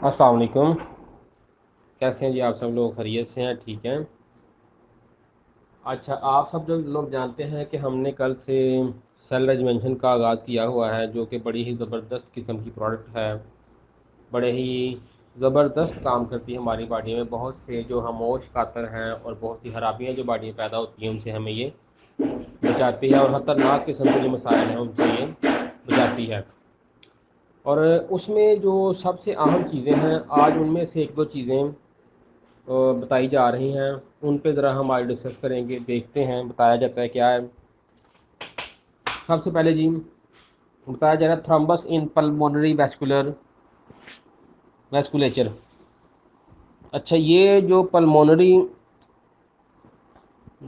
अस्सलाम वालेकुम। कैसे हैं जी आप सब लोग? खैरियत से हैं? ठीक हैं। अच्छा, आप सब जो लोग जानते हैं कि हमने कल से सेल रेजिमेंशन का आगाज़ किया हुआ है, जो कि बड़ी ही ज़बरदस्त किस्म की प्रोडक्ट है। बड़े ही ज़बरदस्त काम करती है हमारी बॉडी में। बहुत से जो खामोश कातर हैं और बहुत सी खराबियाँ जो बॉडी में पैदा होती हैं, उनसे हमें ये बचाती है, और ख़तरनाक किस्म के जो मसाइल हैं उनसे ये बचाती है। और उसमें जो सबसे अहम चीज़ें हैं, आज उनमें से एक दो चीज़ें बताई जा रही हैं, उन पे ज़रा हम आज डिस्कस करेंगे, देखते हैं बताया जाता है क्या है। सबसे पहले जी बताया जा रहा है थ्रम्बस इन पल्मोनरी वैस्कुलेचर। अच्छा, ये जो पल्मोनरी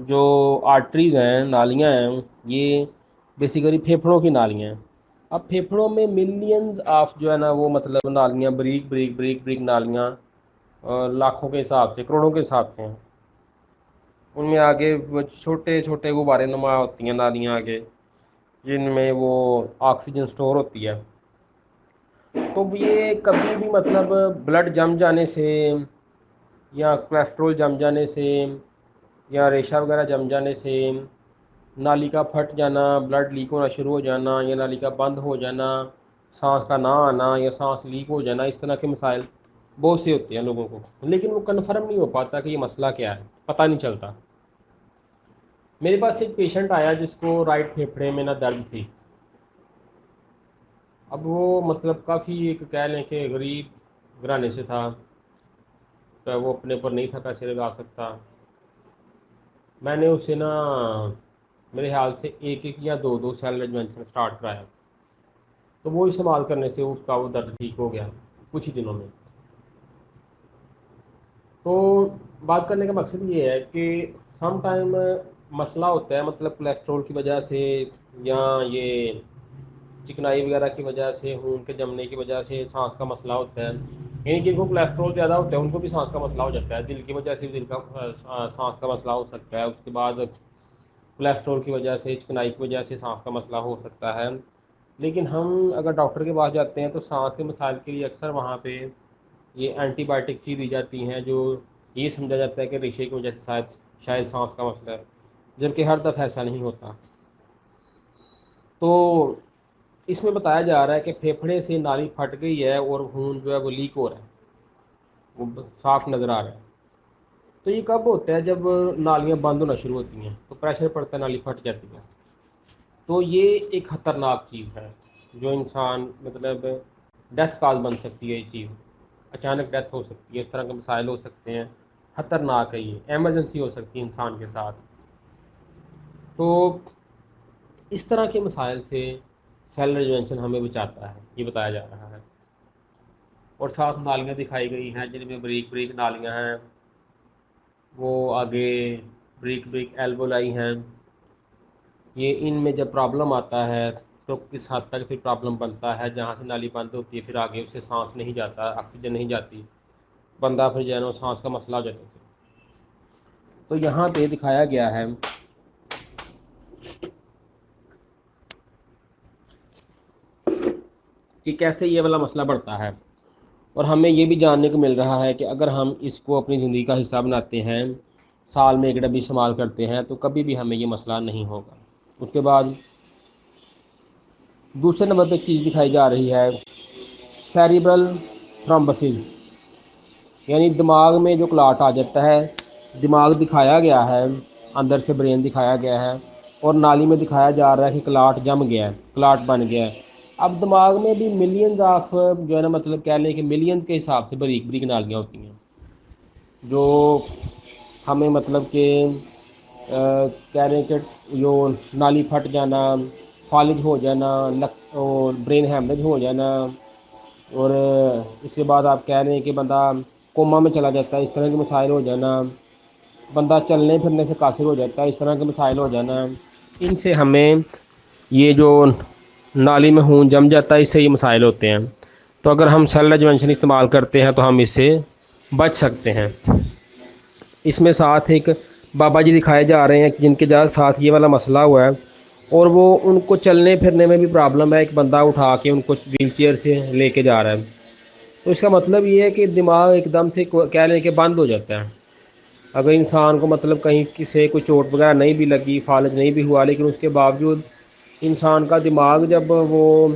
जो आर्टरीज़ हैं, नालियाँ हैं, ये बेसिकली फेफड़ों की नालियाँ हैं। अब फेफड़ों में मिलियंस ऑफ जो है ना, वो मतलब नालियाँ, ब्रीक ब्रीक ब्रीक ब्रीक नालियाँ, लाखों के हिसाब से, करोड़ों के हिसाब से हैं। उनमें आगे वो छोटे छोटे गुब्बारे नुमा होती हैं नालियाँ आगे, जिनमें वो ऑक्सीजन स्टोर होती है। तो ये कभी भी मतलब ब्लड जम जाने से, या कोलेस्ट्रॉल जम जाने से, या रेशा वगैरह जम जाने से, नाली का फट जाना, ब्लड लीक होना शुरू हो जाना, या नाली का बंद हो जाना, सांस का ना आना, या सांस लीक हो जाना, इस तरह के मसाइल बहुत से होते हैं लोगों को, लेकिन वो कन्फर्म नहीं हो पाता कि ये मसला क्या है, पता नहीं चलता। मेरे पास एक पेशेंट आया जिसको राइट फेफड़े में ना दर्द थी। अब वो मतलब काफ़ी एक कह लें कि गरीब घराने से था, तो वो अपने पर नहीं था पैसे लगा सकता। मैंने उसे ना मेरे ख्याल से एक एक या दो दो सेल रेजिमेंशन स्टार्ट कराया, तो वो इस्तेमाल करने से उसका वो दर्द ठीक हो गया कुछ ही दिनों में। तो बात करने का मकसद ये है कि सम टाइम मसला होता है, मतलब कोलेस्ट्रॉल की वजह से, या ये चिकनाई वगैरह की वजह से, खून के जमने की वजह से सांस का मसला होता है। यानी जिनको कोलेस्ट्रॉल ज़्यादा होता है उनको भी सांस का मसला हो जाता है। दिल की वजह से भी दिल का सांस का मसला हो सकता है। उसके बाद कोलेस्ट्रॉल की वजह से, चिकनाई की वजह से सांस का मसला हो सकता है। लेकिन हम अगर डॉक्टर के पास जाते हैं तो सांस के मसाइल के लिए अक्सर वहाँ पे ये एंटीबायोटिक्स ही दी जाती हैं, जो ये समझा जाता है कि रेशे की वजह से शायद शायद सांस का मसला है, जबकि हर दफ़ा ऐसा नहीं होता। तो इसमें बताया जा रहा है कि फेफड़े से नाली फट गई है और खून जो है वो लीक हो रहा है, वो साफ नज़र आ रहा है। तो ये कब होता है? जब नालियाँ बंद होना शुरू होती हैं तो प्रेशर पड़ता है, नाली फट जाती है। तो ये एक ख़तरनाक चीज़ है जो इंसान मतलब डेथ काज बन सकती है। ये चीज़ अचानक डेथ हो सकती है, इस तरह के मसाइल हो सकते हैं। ख़तरनाक है, ये एमरजेंसी हो सकती है इंसान के साथ। तो इस तरह के मसाइल से सेल रिजवेंशन हमें बचाता है, ये बताया जा रहा है। और साथ नालियाँ दिखाई गई हैं जिनमें ब्रीक ब्रीक नालियाँ हैं, वो आगे ब्रीक ब्रीक एल्वोलाई हैं। ये इनमें जब प्रॉब्लम आता है तो किस हद तक फिर प्रॉब्लम बनता है, जहाँ से नाली बंद होती है फिर आगे उससे सांस नहीं जाता, ऑक्सीजन नहीं जाती, बंदा फिर जो है ना सांस का मसला हो जाता है। तो यहाँ पे दिखाया गया है कि कैसे ये वाला मसला बढ़ता है। और हमें ये भी जानने को मिल रहा है कि अगर हम इसको अपनी ज़िंदगी का हिस्सा बनाते हैं, साल में एक डब्बी इस्तेमाल करते हैं, तो कभी भी हमें ये मसला नहीं होगा। उसके बाद दूसरे नंबर पे चीज़ दिखाई जा रही है सेरिब्रल थ्रोम्बोसिस, यानी दिमाग में जो क्लाट आ जाता है। दिमाग दिखाया गया है, अंदर से ब्रेन दिखाया गया है, और नाली में दिखाया जा रहा है कि क्लाट जम गया है, क्लाट बन गया है। अब दिमाग में भी मिलियंस ऑफ जो है ना, मतलब कह लें कि मिलियंस के हिसाब से बारीक बारीक नालियाँ होती हैं, जो हमें मतलब कि कह रहे हैं कि जो नाली फट जाना, फालिज हो जाना, लक और ब्रेन हैमरेज हो जाना, और इसके बाद आप कह रहे हैं कि बंदा कोमा में चला जाता है, इस तरह के मसाइल हो जाना, बंदा चलने फिरने से कासिर हो जाता है, इस तरह के मसाइल हो जाना। इनसे हमें ये जो नाली में खून जम जाता है, इससे ये मसाइल होते हैं। तो अगर हम सेल रेजुवेंशन इस्तेमाल करते हैं तो हम इससे बच सकते हैं। इसमें साथ एक बाबा जी दिखाए जा रहे हैं कि जिनके साथ ये वाला मसला हुआ है, और वो उनको चलने फिरने में भी प्रॉब्लम है। एक बंदा उठा के उनको व्हील चेयर से लेके जा रहा है। تو اس کا مطلب یہ ہے کہ دماغ ایک دم سے کہہ لیں کہ بند ہو جاتا ہے. اگر انسان کو مطلب کہیں سے کوئی چوٹ وغیرہ نہیں بھی لگی، فالج نہیں بھی ہوا، لیکن اس کے باوجود انسان کا دماغ جب وہ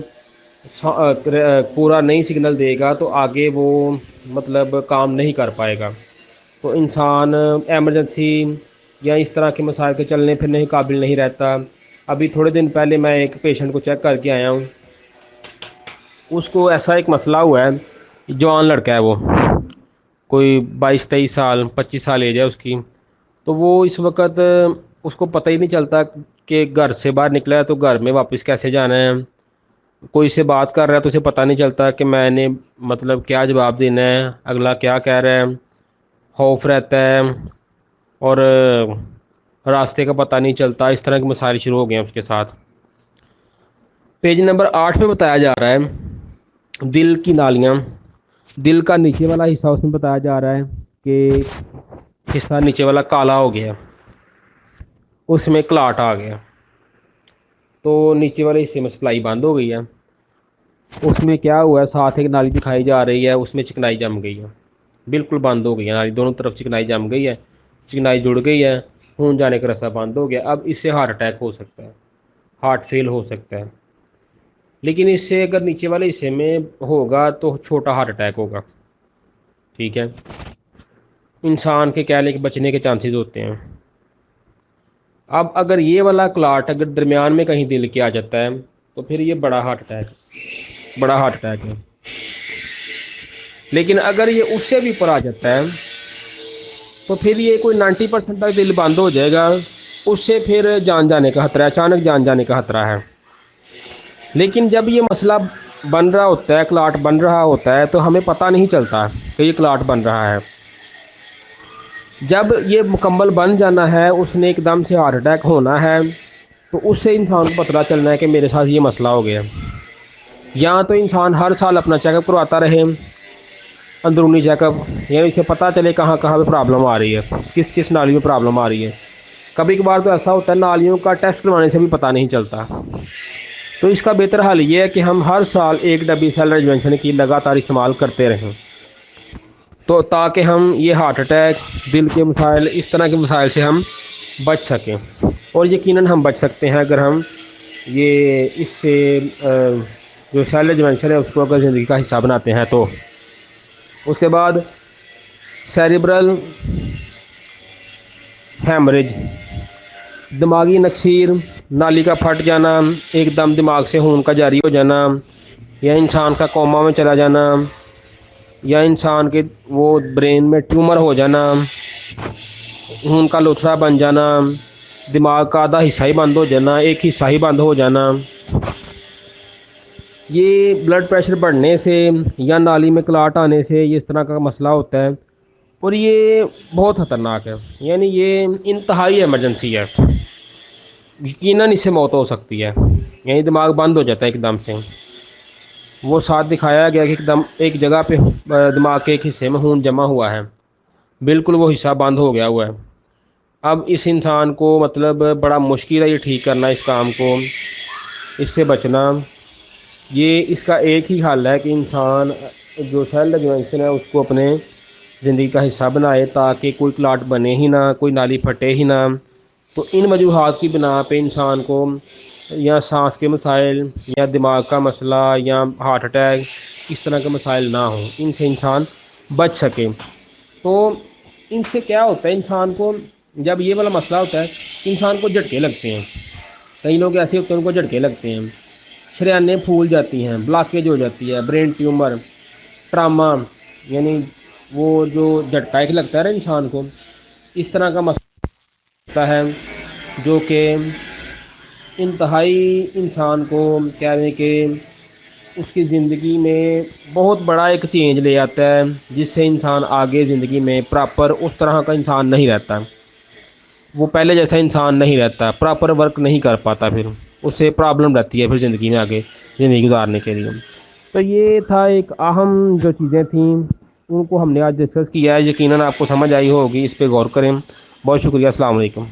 پورا نہیں سگنل دے گا تو آگے وہ مطلب کام نہیں کر پائے گا. تو انسان ایمرجنسی یا اس طرح کے مسائل کے چلنے پھرنے کے قابل نہیں رہتا. ابھی تھوڑے دن پہلے میں ایک پیشنٹ کو چیک کر کے آیا ہوں. اس کو ایسا ایک مسئلہ ہوا ہے، جوان لڑکا ہے، وہ کوئی 22-23 سال 25 سال ایج ہے اس کی. تو وہ اس وقت اس کو پتہ ہی نہیں چلتا کہ گھر سے باہر نکلا ہے تو گھر میں واپس کیسے جانا ہے. کوئی سے بات کر رہا ہے تو اسے پتہ نہیں چلتا کہ میں نے مطلب کیا جواب دینا ہے، اگلا کیا کہہ رہا ہے. خوف رہتا ہے اور راستے کا پتہ نہیں چلتا. اس طرح کے مسائل شروع ہو گئے ہیں اس کے ساتھ. پیج نمبر 8 پہ بتایا جا رہا ہے دل کی نالیاں. دل کا نیچے والا حصہ اس میں بتایا جا رہا ہے کہ حصہ نیچے والا کالا ہو گیا، اس میں کلاٹ آ گیا، تو نیچے والے حصے میں سپلائی بند ہو گئی ہے. اس میں کیا ہوا ہے، ساتھ ایک نالی دکھائی جا رہی ہے، اس میں چکنائی جم گئی ہے، بالکل بند ہو گئی ہے نالی. دونوں طرف چکنائی جم گئی ہے، چکنائی جڑ گئی ہے، خون جانے کا راستہ بند ہو گیا. اب اس سے ہارٹ اٹیک ہو سکتا ہے، ہارٹ فیل ہو سکتا ہے. لیکن اس سے اگر نیچے والے حصے میں ہوگا تو چھوٹا ہارٹ اٹیک ہوگا. ٹھیک ہے، انسان کے کہہ لیں کہ بچنے کے چانسز ہوتے ہیں. اب اگر یہ والا کلاٹ اگر درمیان میں کہیں دل کے آ جاتا ہے تو پھر یہ بڑا ہارٹ اٹیک ہے. لیکن اگر یہ اس سے بھی اوپر آ جاتا ہے تو پھر یہ کوئی 90% تک دل بند ہو جائے گا. اس سے پھر جان جانے کا خطرہ ہے، اچانک جان جانے کا خطرہ ہے. لیکن جب یہ مسئلہ بن رہا ہوتا ہے، کلاٹ بن رہا ہوتا ہے، تو ہمیں پتہ نہیں چلتا کہ یہ کلاٹ بن رہا ہے. جب یہ مکمل بن جانا ہے، اس نے ایک دم سے ہارٹ اٹیک ہونا ہے، تو اس سے انسان کو پتہ چلنا ہے کہ میرے ساتھ یہ مسئلہ ہو گیا. یا تو انسان ہر سال اپنا چیک اپ کرواتا رہے، اندرونی چیک اپ، یعنی اسے پتہ چلے کہاں کہاں پہ پرابلم آ رہی ہے، کس کس نالی میں پرابلم آ رہی ہے. کبھی کبھار تو ایسا ہوتا ہے نالیوں کا ٹیسٹ کروانے سے بھی پتہ نہیں چلتا. تو اس کا بہتر حل یہ ہے کہ ہم ہر سال ایک ڈبی سیل ریجوینشن کی لگاتار استعمال کرتے رہیں، تو تاکہ ہم یہ ہارٹ اٹیک، دل کے مسائل، اس طرح کے مسائل سے ہم بچ سکیں. اور یقیناً ہم بچ سکتے ہیں اگر ہم یہ اس سے جو سیل ریجوینشن ہے اس کو اگر زندگی کا حصہ بناتے ہیں. تو اس کے بعد سیریبرل ہیمریج، دماغی نکسیر، نالی کا پھٹ جانا، ایک دم دماغ سے خون کا جاری ہو جانا، یا انسان کا کوما میں چلا جانا، یا انسان کے وہ برین میں ٹیومر ہو جانا، خون کا لوتھڑا بن جانا، دماغ کا آدھا حصہ ہی بند ہو جانا، ایک حصہ ہی بند ہو جانا. یہ بلڈ پریشر بڑھنے سے یا نالی میں کلاٹ آنے سے یہ اس طرح کا مسئلہ ہوتا ہے. اور یہ بہت خطرناک ہے، یعنی یہ انتہائی ایمرجنسی ہے. یقیناً اس سے موت ہو سکتی ہے، یعنی دماغ بند ہو جاتا ہے ایک دم سے. وہ ساتھ دکھایا گیا کہ ایک دم ایک جگہ پہ دماغ کے ایک حصے میں خون جمع ہوا ہے، بالکل وہ حصہ بند ہو گیا ہوا ہے. اب اس انسان کو مطلب بڑا مشکل ہے یہ ٹھیک کرنا اس کام کو، اس سے بچنا. یہ اس کا ایک ہی حل ہے کہ انسان جو سیل ریجوینشن ہے اس کو اپنے زندگی کا حصہ بنائے، تاکہ کوئی کلاٹ بنے ہی نہ، کوئی نالی پھٹے ہی نہ. تو ان وجوہات کی بنا پہ انسان کو یا سانس کے مسائل، یا دماغ کا مسئلہ، یا ہارٹ اٹیک، اس طرح کے مسائل نہ ہوں، ان سے انسان بچ سکے. تو ان سے کیا ہوتا ہے، انسان کو جب یہ والا مسئلہ ہوتا ہے انسان کو جھٹکے لگتے ہیں. کئی لوگ ایسے ہوتے ہیں ان کو جھٹکے لگتے ہیں، شریانیں پھول جاتی ہیں، بلاکیج ہو جاتی ہے، برین ٹیومر، ٹراما، یعنی وہ جو جھٹکا ایک لگتا ہے نا انسان کو، اس طرح کا مسئلہ ہوتا ہے جو کہ انتہائی انسان کو کہہ لیں کہ اس کی زندگی میں بہت بڑا ایک چینج لے آتا ہے، جس سے انسان آگے زندگی میں پراپر اس طرح کا انسان نہیں رہتا. وہ پہلے جیسا انسان نہیں رہتا، پراپر ورک نہیں کر پاتا، پھر اس سے پرابلم رہتی ہے پھر زندگی میں آگے زندگی گزارنے کے لیے. تو یہ تھا ایک اہم جو چیزیں تھیں ان کو ہم نے آج ڈسکس کیا ہے. یقیناً آپ کو سمجھ آئی ہوگی، اس پہ غور کریں. بہت شکریہ، السلام علیکم.